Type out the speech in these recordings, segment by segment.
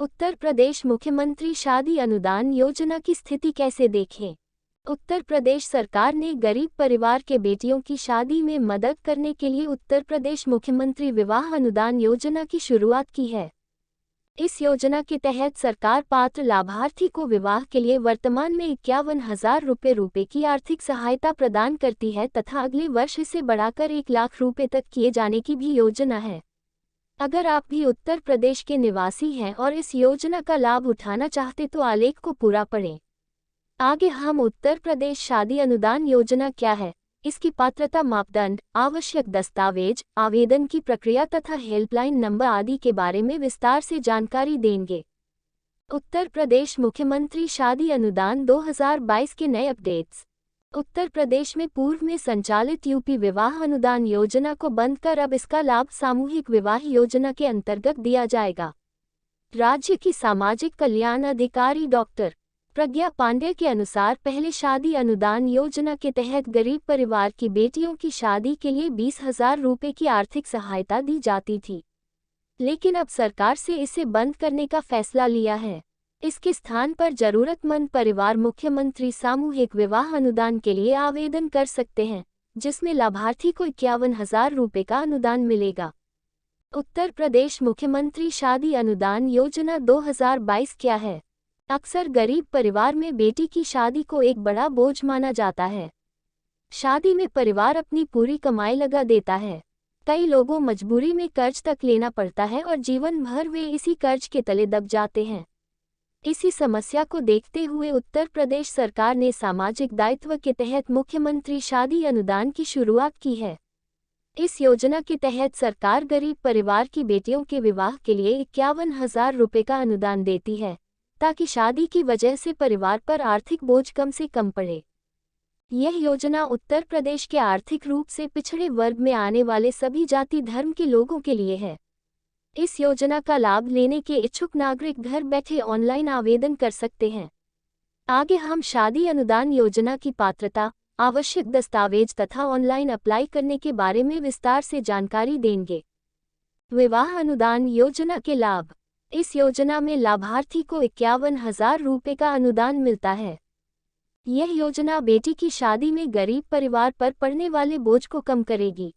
उत्तर प्रदेश मुख्यमंत्री शादी अनुदान योजना की स्थिति कैसे देखें? उत्तर प्रदेश सरकार ने गरीब परिवार के बेटियों की शादी में मदद करने के लिए उत्तर प्रदेश मुख्यमंत्री विवाह अनुदान योजना की शुरुआत की है। इस योजना के तहत सरकार पात्र लाभार्थी को विवाह के लिए वर्तमान में 51,000 रुपये की आर्थिक सहायता प्रदान करती है तथा अगले वर्ष इसे बढ़ाकर 1 लाख रुपये तक किए जाने की भी योजना है। अगर आप भी उत्तर प्रदेश के निवासी हैं और इस योजना का लाभ उठाना चाहते तो आलेख को पूरा पढ़ें। आगे हम उत्तर प्रदेश शादी अनुदान योजना क्या है, इसकी पात्रता मापदंड, आवश्यक दस्तावेज, आवेदन की प्रक्रिया तथा हेल्पलाइन नंबर आदि के बारे में विस्तार से जानकारी देंगे। उत्तर प्रदेश मुख्यमंत्री शादी अनुदान 2022 के नए अपडेट्स। उत्तर प्रदेश में पूर्व में संचालित यूपी विवाह अनुदान योजना को बंद कर अब इसका लाभ सामूहिक विवाह योजना के अंतर्गत दिया जाएगा। राज्य की सामाजिक कल्याण अधिकारी डॉक्टर प्रज्ञा पांडे के अनुसार पहले शादी अनुदान योजना के तहत गरीब परिवार की बेटियों की शादी के लिए 20,000 रुपये की आर्थिक सहायता दी जाती थी, लेकिन अब सरकार से इसे बंद करने का फैसला लिया है। इसके स्थान पर जरूरतमंद परिवार मुख्यमंत्री सामूहिक विवाह अनुदान के लिए आवेदन कर सकते हैं, जिसमें लाभार्थी को 51,000 रुपये का अनुदान मिलेगा। उत्तर प्रदेश मुख्यमंत्री शादी अनुदान योजना 2022 क्या है? अक्सर गरीब परिवार में बेटी की शादी को एक बड़ा बोझ माना जाता है। शादी में परिवार अपनी पूरी कमाई लगा देता है। कई लोगों मजबूरी में कर्ज तक लेना पड़ता है और जीवन भर वे इसी कर्ज के तले दब जाते हैं। इसी समस्या को देखते हुए उत्तर प्रदेश सरकार ने सामाजिक दायित्व के तहत मुख्यमंत्री शादी अनुदान की शुरुआत की है। इस योजना के तहत सरकार गरीब परिवार की बेटियों के विवाह के लिए 51,000 रुपये का अनुदान देती है, ताकि शादी की वजह से परिवार पर आर्थिक बोझ कम से कम पड़े। यह योजना उत्तर प्रदेश के आर्थिक रूप से पिछड़े वर्ग में आने वाले सभी जाति धर्म के लोगों के लिए है। इस योजना का लाभ लेने के इच्छुक नागरिक घर बैठे ऑनलाइन आवेदन कर सकते हैं। आगे हम शादी अनुदान योजना की पात्रता, आवश्यक दस्तावेज तथा ऑनलाइन अप्लाई करने के बारे में विस्तार से जानकारी देंगे। विवाह अनुदान योजना के लाभ। इस योजना में लाभार्थी को 51,000 रुपये का अनुदान मिलता है। यह योजना बेटी की शादी में गरीब परिवार पर पड़ने वाले बोझ को कम करेगी।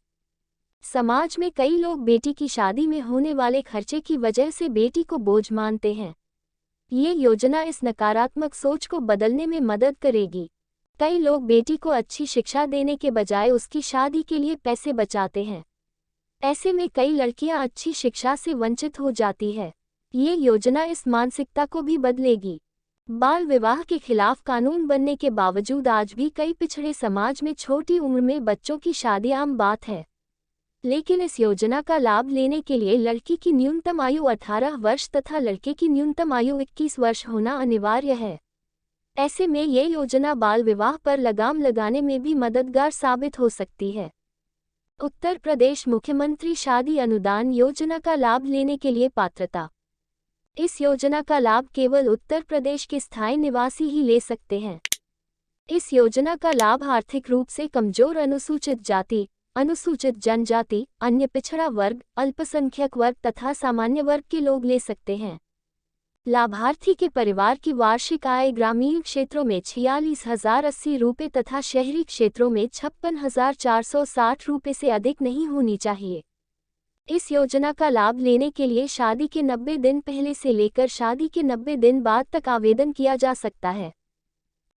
समाज में कई लोग बेटी की शादी में होने वाले खर्चे की वजह से बेटी को बोझ मानते हैं। ये योजना इस नकारात्मक सोच को बदलने में मदद करेगी। कई लोग बेटी को अच्छी शिक्षा देने के बजाय उसकी शादी के लिए पैसे बचाते हैं। ऐसे में कई लड़कियां अच्छी शिक्षा से वंचित हो जाती है। ये योजना इस मानसिकता को भी बदलेगी। बाल विवाह के खिलाफ कानून बनने के बावजूद आज भी कई पिछड़े समाज में छोटी उम्र में बच्चों की शादी आम बात है। लेकिन इस योजना का लाभ लेने के लिए लड़की की न्यूनतम आयु 18 वर्ष तथा लड़के की न्यूनतम आयु 21 वर्ष होना अनिवार्य है। ऐसे में ये योजना बाल विवाह पर लगाम लगाने में भी मददगार साबित हो सकती है। उत्तर प्रदेश मुख्यमंत्री शादी अनुदान योजना का लाभ लेने के लिए पात्रता। इस योजना का लाभ केवल उत्तर प्रदेश के स्थायी निवासी ही ले सकते हैं। इस योजना का लाभ आर्थिक रूप से कमजोर अनुसूचित जाति, अनुसूचित जनजाति, अन्य पिछड़ा वर्ग, अल्पसंख्यक वर्ग तथा सामान्य वर्ग के लोग ले सकते हैं। लाभार्थी के परिवार की वार्षिक आय ग्रामीण क्षेत्रों में 46,080 रुपये तथा शहरी क्षेत्रों में 56,460 रुपये से अधिक नहीं होनी चाहिए। इस योजना का लाभ लेने के लिए शादी के 90 दिन पहले से लेकर शादी के 90 दिन बाद तक आवेदन किया जा सकता है।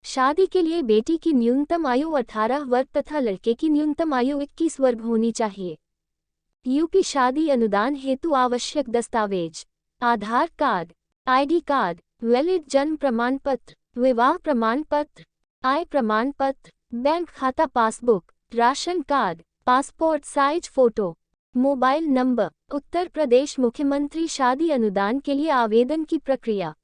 शादी के लिए बेटी की न्यूनतम आयु 18 वर्ष तथा लड़के की न्यूनतम आयु 21 वर्ष होनी चाहिए। यूपी शादी अनुदान हेतु आवश्यक दस्तावेज: आधार कार्ड, आईडी कार्ड, वैलिड जन्म प्रमाण पत्र, विवाह प्रमाण पत्र, आय प्रमाण पत्र, बैंक खाता passbook, ration card, passport size photo, mobile number. Uttar Pradesh मुख्यमंत्री शादी अनुदान के लिए आवेदन की प्रक्रिया।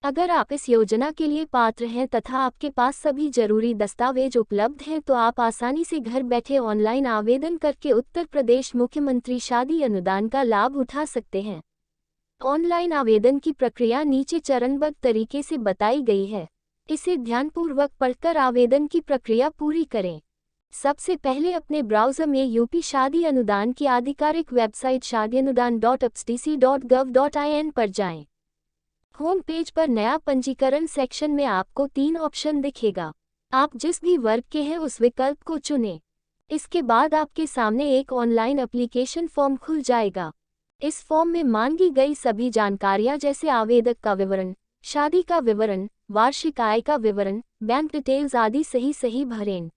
अगर आप इस योजना के लिए पात्र हैं तथा आपके पास सभी जरूरी दस्तावेज उपलब्ध हैं तो आप आसानी से घर बैठे ऑनलाइन आवेदन करके उत्तर प्रदेश मुख्यमंत्री शादी अनुदान का लाभ उठा सकते हैं। ऑनलाइन आवेदन की प्रक्रिया नीचे चरणबद्ध तरीके से बताई गई है। इसे ध्यानपूर्वक पढ़कर आवेदन की प्रक्रिया पूरी करें। सबसे पहले अपने ब्राउज़र में यूपी शादी अनुदान की आधिकारिक वेबसाइट shadianudan.uptc.gov.in पर जाएं। होम पेज पर नया पंजीकरण सेक्शन में आपको 3 ऑप्शन दिखेगा। आप जिस भी वर्ग के हैं उस विकल्प को चुनें। इसके बाद आपके सामने एक ऑनलाइन एप्लीकेशन फॉर्म खुल जाएगा। इस फॉर्म में मांगी गई सभी जानकारियां जैसे आवेदक का विवरण, शादी का विवरण, वार्षिक आय का विवरण, बैंक डिटेल्स आदि सही भरें।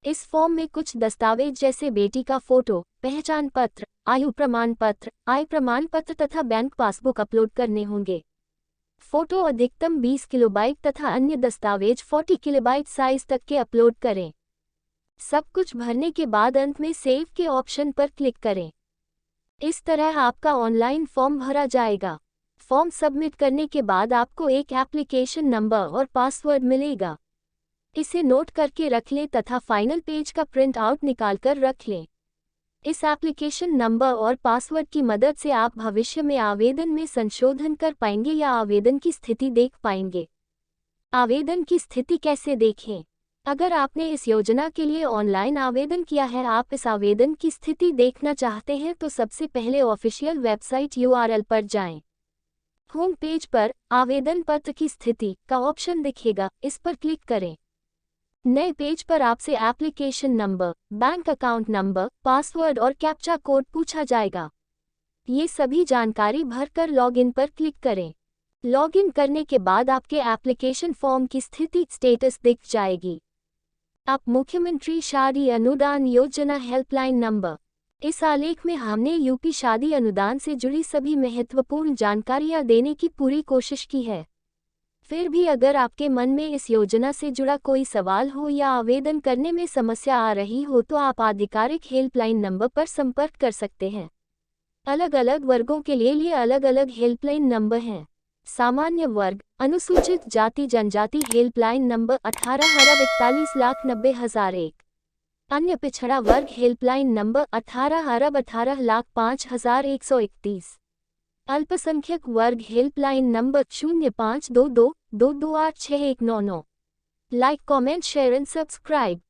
इस फॉर्म में कुछ दस्तावेज जैसे बेटी का फोटो, पहचान पत्र, आयु प्रमाण पत्र, आय प्रमाण पत्र तथा बैंक पासबुक अपलोड करने होंगे। फोटो अधिकतम 20 किलोबाइट तथा अन्य दस्तावेज 40 किलोबाइट साइज तक के अपलोड करें। सब कुछ भरने के बाद अंत में सेव के ऑप्शन पर क्लिक करें। इस तरह आपका ऑनलाइन फॉर्म भरा जाएगा। फॉर्म सबमिट करने के बाद आपको एक एप्लीकेशन नंबर और पासवर्ड मिलेगा। इसे नोट करके रख लें तथा फाइनल पेज का प्रिंट आउट निकाल कर रख लें। इस एप्लीकेशन नंबर और पासवर्ड की मदद से आप भविष्य में आवेदन में संशोधन कर पाएंगे या आवेदन की स्थिति देख पाएंगे। आवेदन की स्थिति कैसे देखें? अगर आपने इस योजना के लिए ऑनलाइन आवेदन किया है, आप इस आवेदन की स्थिति देखना चाहते हैं तो सबसे पहले ऑफिशियल वेबसाइट URL पर जाएं। होम पेज पर आवेदन पत्र की स्थिति का ऑप्शन दिखेगा, इस पर क्लिक करें। नए पेज पर आपसे application number, bank account number, password और कैप्चा कोड पूछा जाएगा। ये सभी जानकारी भरकर लॉगिन पर क्लिक करें। लॉगिन करने के बाद आपके एप्लीकेशन फॉर्म की स्थिति स्टेटस दिख जाएगी। अब मुख्यमंत्री शादी अनुदान योजना हेल्पलाइन नंबर। इस आलेख में हमने यूपी शादी अनुदान से जुड़ी सभी महत्वपूर्ण जानकारियां देने की पूरी कोशिश की है। फिर भी अगर आपके मन में इस योजना से जुड़ा कोई सवाल हो या आवेदन करने में समस्या आ रही हो तो आप आधिकारिक हेल्पलाइन नंबर पर संपर्क कर सकते हैं। अलग अलग वर्गों के लिए अलग अलग हेल्पलाइन नंबर हैं। सामान्य वर्ग, अनुसूचित जाति जनजाति हेल्पलाइन नंबर 18,41,90,001। अन्य पिछड़ा वर्ग हेल्पलाइन नंबर 18,18,05,131। अल्पसंख्यक वर्ग helpline number 052222861999। Like, comment, share and subscribe.